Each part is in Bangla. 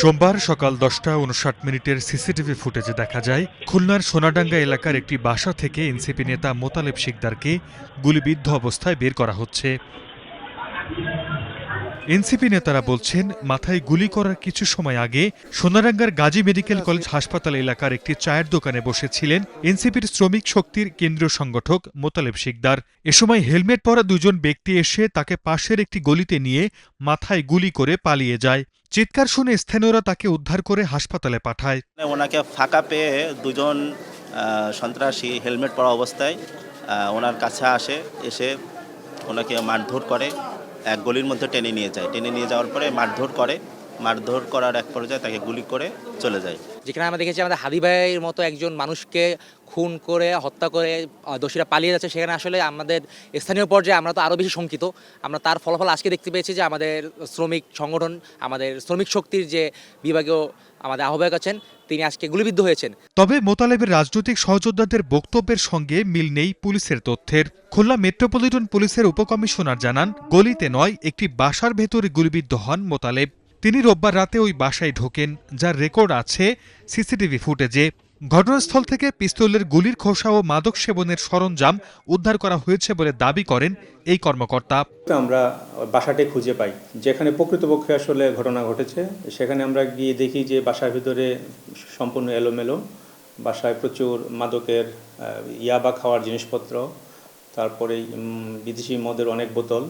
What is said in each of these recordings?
সোমবার সকাল 10টা 59 সিসিটিভি ফুটেজে দেখা যায় খুলনার সোনাডাঙ্গা এলাকার একটি বাসা থেকে এনসিপি নেতা মোতালেব শিকদারকে গুলিবিদ্ধ অবস্থায় বের করা হচ্ছে। এনসিপি নেতারা বলছেন, মাথায় গুলি করার কিছু সময় আগে সোনাডাঙ্গার গাজী মেডিকেল কলেজ হাসপাতাল এলাকার একটি চায়ের দোকানে বসেছিলেন এনসিপির শ্রমিক শক্তির কেন্দ্রীয় সংগঠক মোতালেব শিকদার। এ সময় হেলমেট পরা দুজন ব্যক্তি এসে তাকে পাশের একটি গলিতে নিয়ে মাথায় গুলি করে পালিয়ে যায়। চিৎকার শুনে স্থানীয়রা তাকে উদ্ধার করে হাসপাতালে পাঠায়। ওনাকে ফাঁকা পেয়ে দুজন সন্ত্রাসী হেলমেট পরা অবস্থায় ওনার কাছে এসে ওনাকে মারধর করে, এক গলির মধ্যে টেনে নিয়ে যায়। টেনে নিয়ে যাওয়ার পরে মারধর করার এক পর্যায়ে তাকে গুলি করে চলে যায়। যেখানে আমরা দেখেছি আমাদের হাদি ভাইয়ের মতো একজন মানুষকে খুন করে হত্যা করে দোষীরা পালিয়ে যাচ্ছে, সেখানে আসলে আমাদের স্থানীয় পর্যায়ে আমরা তো আরও বেশি শঙ্কিত। আমরা তার ফলাফল আজকে দেখতে পেয়েছি যে আমাদের শ্রমিক সংগঠন, আমাদের শ্রমিক শক্তির যে বিভাগীয় আমাদের আহ্বায়ক আছেন, তিনি আজকে গুলিবিদ্ধ হয়েছেন। তবে মোতালেবের রাজনৈতিক সহযোদ্ধাদের বক্তব্যের সঙ্গে মিল নেই পুলিশের তথ্যের। খুলনা মেট্রোপলিটন পুলিশের উপকমিশনার জানান, গলিতে নয়, একটি বাসার ভেতরে গুলিবিদ্ধ হন মোতালেব। তিনি রোববার রাতে ওই বাসায় ঢোকেন, যার রেকর্ড আছে সিসিটিভি ফুটেজে। ঘটনাস্থল থেকে পিস্তলের গুলির খোসা ও মাদক সেবনের সরঞ্জাম উদ্ধার করা হয়েছে বলে দাবি করেন এই কর্মকর্তা। আমরা বাসাটি খুঁজে পাই, যেখানে প্রকৃতপক্ষে আসলে ঘটনা ঘটেছে। সেখানে আমরা গিয়ে দেখি যে বাসার ভিতরে সম্পূর্ণ এলোমেলো, বাসায় প্রচুর মাদকের ইয়াবা খাওয়ার জিনিসপত্র, তারপরে বিদেশি মদের অনেক বোতল,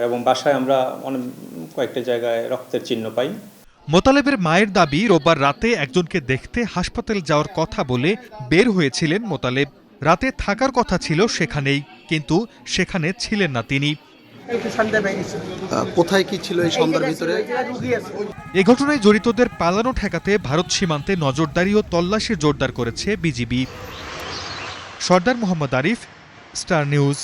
এবং বাসায় আমরা অনেক কয়েকটা জায়গায় রক্তের চিহ্ন পাই। মোতালেবের মায়ের দাবি, রোববার রাতে একজনকে দেখতে হাসপাতালে যাওয়ার কথা বলে বের হয়েছিলেন মোতালেব। রাতে থাকার কথা ছিল সেখানেই, কিন্তু সেখানে ছিলেন না তিনি। কোথায় কি ছিল এই সন্ধ্যার ভিতরে? এ ঘটনায় জড়িতদের পালানো ঠেকাতে ভারত সীমান্তে নজরদারি ও তল্লাশি জোরদার করেছে বিজিবি। সর্দার মোহাম্মদ আরিফ, স্টার নিউজ।